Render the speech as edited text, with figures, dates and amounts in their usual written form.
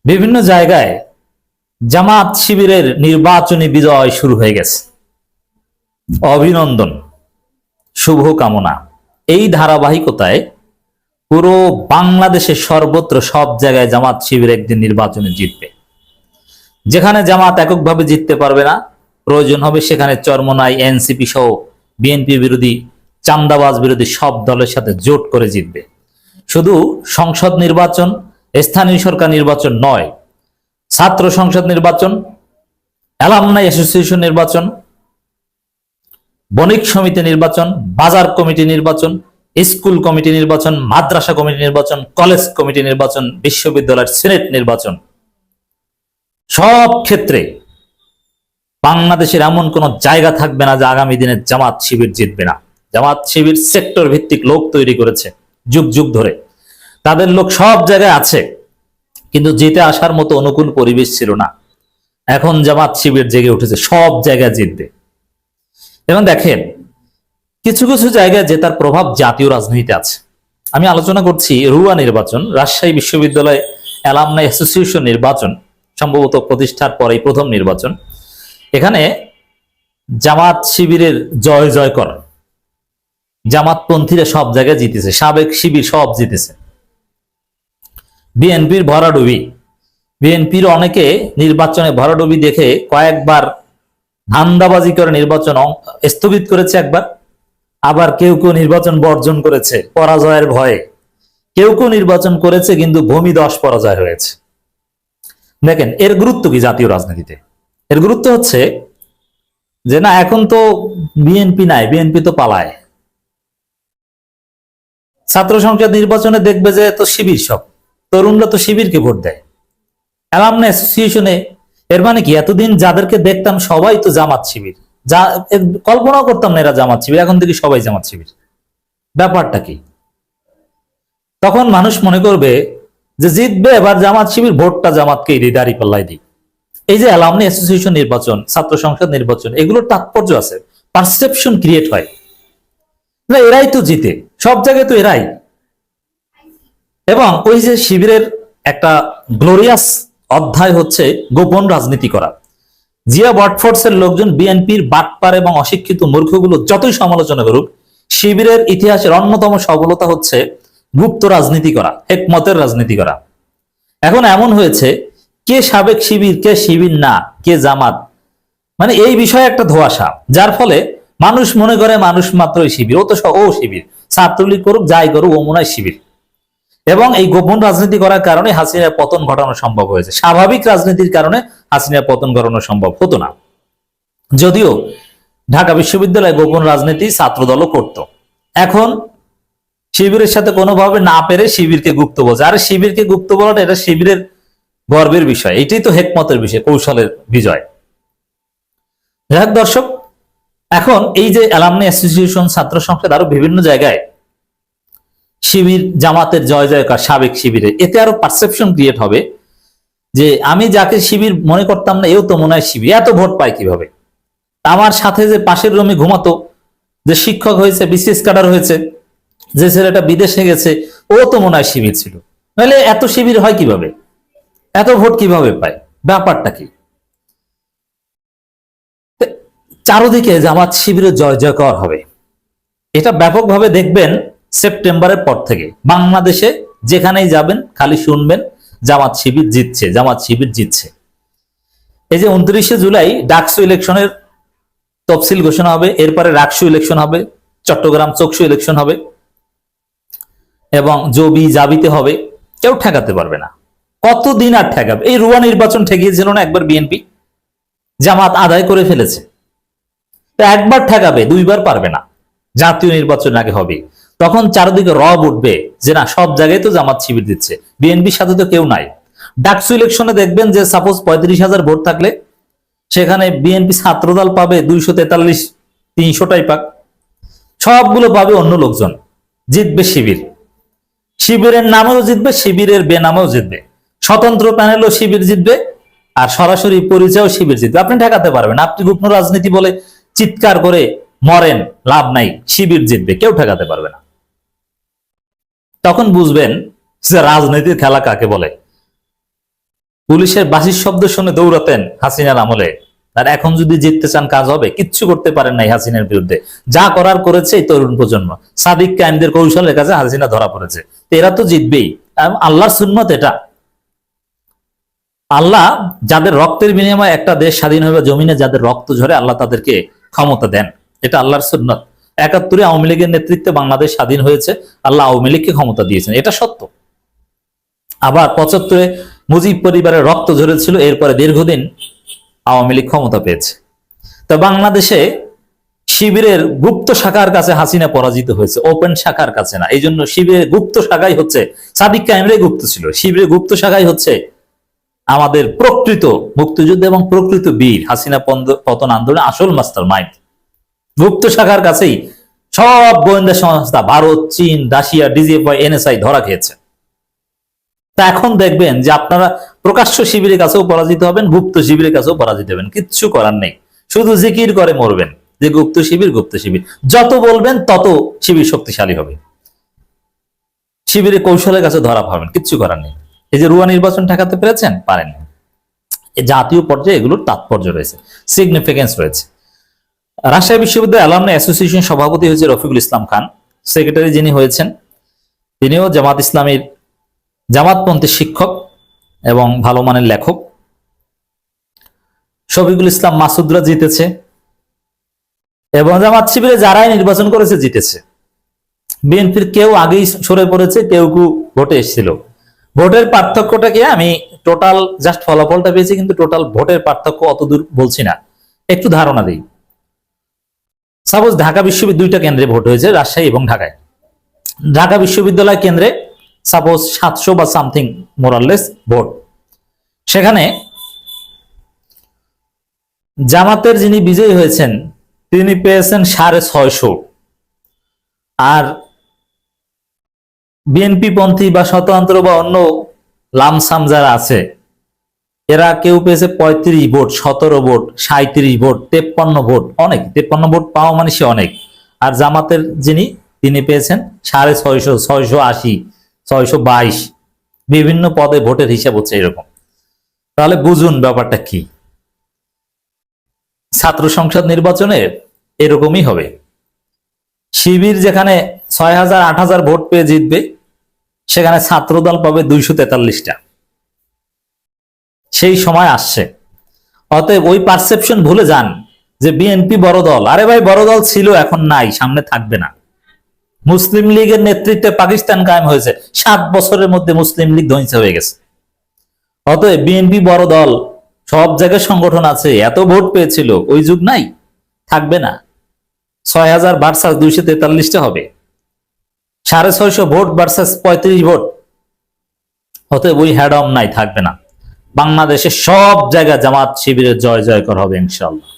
বিভিন্ন জায়গায় জামাত শিবিরের নির্বাচনী বিজয় শুরু হয়ে গেছে। অভিনন্দন, শুভকামনা। এই ধারাবাহিকতায় পুরো বাংলাদেশের সর্বত্র সব জায়গায় জামাত শিবির একদিন নির্বাচনে জিতবে। যেখানে জামাত এককভাবে জিততে পারবে না, প্রয়োজন হবে সেখানে চরমোনাই, এনসিপি সহ বিএনপি বিরোধী, চান্দাবাজ বিরোধী সব দলের সাথে জোট করে জিতবে। শুধু সংসদ নির্বাচন, স্থানীয় সরকার নির্বাচন নয়, ছাত্র সংসদ নির্বাচন, অ্যালামনাই অ্যাসোসিয়েশন নির্বাচন, বণিক সমিতি নির্বাচন, বাজার কমিটি নির্বাচন, স্কুল কমিটি নির্বাচন, মাদ্রাসা কমিটি নির্বাচন, কলেজ কমিটি নির্বাচন, বিশ্ববিদ্যালয়ের সিনেট নির্বাচন, সব ক্ষেত্রে বাংলাদেশের এমন কোন জায়গা থাকবে না যে আগামী দিনে জামাত শিবির জিতবে না। জামাত শিবির সেক্টর ভিত্তিক লোক তৈরি করেছে যুগ যুগ ধরে, তাদের লোক সব জায়গায় আছে, কিন্তু জিতে আসার মতো অনুকূল পরিবেশ ছিল না। এখন জামাত শিবির জেগে উঠেছে, সব জায়গায় জিতবে। এবং দেখেন, কিছু কিছু জায়গায় জেতার প্রভাব জাতীয় রাজনীতিতে আছে। আমি আলোচনা করছি রুয়া নির্বাচন, রাজশাহী বিশ্ববিদ্যালয় অ্যালামনাই অ্যাসোসিয়েশন নির্বাচন, সম্ভবত প্রতিষ্ঠার পরেই প্রথম নির্বাচন। এখানে জামাত শিবিরের জয় জয়কর, জামাতপন্থীরা সব জায়গায় জিতেছে, সাবেক শিবির সব জিতেছে। বিএনপির ভরাডুবি, বিএনপির অনেকে নির্বাচনে ভরাডুবি দেখে কয়েকবার ধান্দাবাজি করে নির্বাচন স্থগিত করেছে একবার, আবার কেউ কেউ নির্বাচন বর্জন করেছে পরাজয়ের ভয়ে, কেউ কেউ নির্বাচন করেছে কিন্তু ভূমিদশ পরাজয় হয়েছে। দেখেন এর গুরুত্ব কি জাতীয় রাজনীতিতে? এর গুরুত্ব হচ্ছে যে না, এখন তো বিএনপি নাই, বিএনপি তো পালায়। ছাত্র সংসদ নির্বাচনে দেখবে যে তো শিবির, সব তরুণরা তো শিবিরকে ভোট দেয়। অ্যালামনাই অ্যাসোসিয়েশনে, এর মানে কি এতদিন যাদেরকে দেখতাম সবাই তো জামাত শিবির, যা কল্পনাও করতাম না এরা জামাত শিবির, এখন থেকে সবাই জামাত শিবির। ব্যাপারটা কি? তখন মানুষ মনে করবে যে জিতবে এবার জামাত শিবির, ভোটটা জামাতকে দিই, দাঁড়িপাল্লায় দিই। এই যে অ্যালামনাই অ্যাসোসিয়েশন নির্বাচন, ছাত্র সংসদ নির্বাচন, এগুলোর তাৎপর্য আছে, পারসেপশন ক্রিয়েট হয় না, এরাই তো জিতে, সব জায়গায় তো এরাই। এবং ওই যে শিবিরের একটা গ্লোরিয়াস অধ্যায় হচ্ছে গোপন রাজনীতি করা। জিয়া ওয়াটফোর্ডসের লোকজন বিএনপির বাটপার এবং অশিক্ষিত মূর্খগুলো যতই সমালোচনা করুক, শিবিরের ইতিহাসের অন্যতম সফলতা হচ্ছে গুপ্ত রাজনীতি করা, হেকমতের রাজনীতি করা। এখন এমন হয়েছে, কে সাবেক শিবির, কে শিবির না, কে জামাত, মানে এই বিষয়ে একটা ধোঁয়াশা, যার ফলে মানুষ মনে করে মানুষ মাত্রই শিবির, ও তো ও শিবির, ছাত্রলীগ করুক যাই করুক ও মনে হয় শিবির। এবং এই গোপন রাজনীতি করার কারণে হাসিনার পতন ঘটানো সম্ভব হয়েছে। স্বাভাবিক রাজনীতির কারণে হাসিনার পতন ঘটানো সম্ভব হতো না। যদিও ঢাকা বিশ্ববিদ্যালয়ে গোপন রাজনীতি ছাত্রদলও করত। এখন শিবিরের সাথে কোনোভাবে না পেরে শিবিরকে গুপ্ত বলছে। আর শিবিরকে গুপ্ত বলাটা এটা শিবিরের গর্বের বিষয়, এটাই তো হেকমতের বিষয়, কৌশলের বিজয়। যাই দর্শক, এখন এই যে অ্যালামনাই অ্যাসোসিয়েশন, ছাত্র সংসদ, আরো বিভিন্ন জায়গায় শিবির জামাতের জয় জয়কার, সাবেক শিবিরে, এতে আরো পারসেপশন ক্রিয়েট হবে যে আমি যাকে শিবির মনে করতাম না এও তো মনে হয় শিবির, এত ভোট পায় কিভাবে? আমার সাথে যে পাশের রুমে ঘুমাতো, যে শিক্ষক হয়েছে, বিসিএস ক্যাডার হয়েছে, যে ছেলেটা বিদেশে গেছে, ও তো মনে হয় শিবির ছিল, নাহলে এত শিবির হয় কিভাবে, এত ভোট কিভাবে পায়? ব্যাপারটা কি? চারদিকে জামাত শিবিরের জয় জয়কার হবে, এটা ব্যাপকভাবে দেখবেন সেপ্টেম্বরের পর থেকে। বাংলাদেশে যেখানেই যাবেন খালি শুনবেন জামাত শিবির জিতছে, জামাত শিবির জিতছে। এই যে 29শে জুলাই ডাকসু ইলেকশনের তফসিল ঘোষণা হবে, এরপরে রাকসু ইলেকশন হবে, চট্টগ্রাম চকসু ইলেকশন হবে, এবং জবি জাবিতে হবে, কেউ ঠেকাতে পারবে না। কতদিন আর ঠেকাবে? এই রুয়া নির্বাচন ঠেকিয়েছিল না একবার বিএনপি, জামাত আদায় করে ফেলেছে। একবার ঠেকাবে, দুইবার পারবে না। জাতীয় নির্বাচন আগে হবে, তখন চারদিকে রব উঠবে যে না, সব জায়গায় তো জামাত শিবির দিচ্ছে, বিএনপির সাথে তো কেউ নাই। ডাকসু ইলেকশনে দেখবেন যে সাপোজ 35,000 ভোট থাকলে সেখানে বিএনপি ছাত্রদল পাবে 243, 300টাই পাক, সবগুলো পাবে অন্য লোকজন, জিতবে শিবির। শিবিরের নামেও জিতবে, শিবিরের বেনামেও জিতবে, স্বতন্ত্র প্যানেলও শিবির জিতবে, আর সরাসরি পরিচয়ও শিবির জিতবে। আপনি ঠেকাতে পারবেন, আপনি গোপন রাজনীতি বলে চিৎকার করে মরেন, লাভ নাই, শিবির জিতবে, কেউ ঠেকাতে পারবে না। তখন বুঝবেন যে রাজনীতির খেলা কাকে বলে। পুলিশের বাঁশির শব্দ শুনে দৌড়াতেন হাসিনার আমলে। আর এখন যদি জিততে চান কাজ হবে? কিচ্ছু করতে পারেন নাই হাসিনার বিরুদ্ধে। যা করার করেছে এই তরুণ প্রজন্ম। সাদিক কায়েমদের কৌশলের কাছে হাসিনা ধরা পড়েছে, এরা তো জিতবেই। আল্লাহর সুন্নত এটা। আল্লাহ যাদের রক্তের বিনিময়ে একটা দেশ স্বাধীন হবে, জমিনে যাদের রক্ত ঝরে, আল্লাহ তাদেরকে ক্ষমতা দেন। এটা আল্লাহর সুন্নত। ৭১ আওয়ামী লীগের নেতৃত্বে বাংলাদেশ স্বাধীন হয়েছে, আল্লাহ আওয়ামী লীগকে ক্ষমতা দিয়েছেন, এটা সত্য। আবার ৭৫ মুজিব পরিবারের রক্ত ঝরেছিল, এরপরে দীর্ঘদিন আওয়ামী লীগ ক্ষমতা পেয়েছে। তো বাংলাদেশে শিবিরের গুপ্ত শাখার কাছে হাসিনা পরাজিত হয়েছে, ওপেন শাখার কাছে না। এই জন্য শিবিরের গুপ্ত শাখাই হচ্ছে, সাদিক কায়েমরাই গুপ্ত ছিল, শিবিরের গুপ্ত শাখাই হচ্ছে আমাদের প্রকৃত মুক্তিযুদ্ধ এবং প্রকৃত বীর, হাসিনা পতন আন্দোলনের আসল মাস্টার মাইন্ড। গুপ্ত শাখার কাছেই সব গোয়েন্দা সংস্থা, ভারত, চীন, রাশিয়া, ডিজিএফআই, এনএসআই ধরা খেয়েছে। তা এখন দেখবেন যে আপনারা প্রকাশ্য শিবিরের কাছেও পরাজিত হবেন, গুপ্ত শিবিরের কাছেও পরাজিত হবেন, কিচ্ছু করার নেই। শুধু জিকির করে মরবেন যে গুপ্ত শিবির, গুপ্ত শিবির। যত বলবেন তত শিবির শক্তিশালী হবে, শিবিরের কৌশলের কাছে ধরা পাবেন, কিচ্ছু করার নেই। এই যে রুয়া নির্বাচন ঠেকাতে পেরেছেন, পারেন। জাতীয় পর্যায়ে এগুলোর তাৎপর্য রয়েছে, সিগনিফিকেন্স রয়েছে। রাজশাহী বিশ্ববিদ্যালয় অ্যালামনাই অ্যাসোসিয়েশন সভাপতি হয়েছে রফিকুল ইসলাম খান। সেক্রেটারি যিনি হয়েছেন তিনিও জামাত ইসলামীর জামাতপন্থী শিক্ষক এবং ভালো মানের লেখক। শফিকুল ইসলাম মাসুদরা জিতেছে এবং জামাত শিবিরে যারাই নির্বাচন করেছে জিতেছে। বিএনপির কেউ আগেই সরে পড়েছে, কেউ কেউ ভোটে এসেছিল। ভোটের পার্থক্যটা কি, আমি টোটাল জাস্ট ফলাফলটা পেয়েছি, কিন্তু টোটাল ভোটের পার্থক্য অত দূর বলছি না, একটু ধারণা দিই। সাপোজ ঢাকা বিশ্ববিদ্যালয় 2টা কেন্দ্রে ভোট হয়েছে, রাজশাহী এবং ঢাকায়। ঢাকা বিশ্ববিদ্যালয় কেন্দ্রে সাপোজ 700 বা সামথিং মোরাললেস ভোট। সেখানে জামাতের যিনি বিজয়ী হয়েছেন তিনি পেয়েছেন 650, আর বিএনপি পন্থী বা স্বতন্ত্র বা অন্য লামসাম যারা আছে এরা কেউ পেয়েছে 35 ভোট, 17 ভোট, 37 ভোট, 53 ভোট। অনেক, 53 ভোট পাওয়া মানে সে অনেক। আর জামাতের যিনি তিনি পেয়েছেন 650, 680, 622। বিভিন্ন পদে ভোটের হিসাব হচ্ছে এরকম। তাহলে বুঝুন ব্যাপারটা কি। ছাত্র সংসদ নির্বাচনে এরকমই হবে। শিবির যেখানে 6000, 8000 ভোট পেয়ে জিতবে, সেখানে ছাত্রদল পাবে 243টা। সেই সময় আসছে। অতএব ওই পারসেপশন ভুলে যান যে বিএনপি বড় দল। আরে ভাই, বড় দল ছিল, এখন নাই, সামনে থাকবে না। মুসলিম লীগের নেতৃত্বে পাকিস্তান কায়েম হয়েছে, 7 বছরের মধ্যে মুসলিম লীগ ধ্বংস হয়ে গেছে। অতএব বিএনপি বড় দল, সব জায়গায় সংগঠন আছে, এত ভোট পেয়েছিল, ওই যুগ নাই, থাকবে না। 6000 ভার্সাস 243টা হবে, 650 ভোট ভার্সাস 35 ভোট। অতএব ওই হ্যাডম নাই, থাকবে না। বাংলাদেশের সব জায়গায় জামাত শিবিরের জয় জয়কর হবে ইনশাআল্লাহ।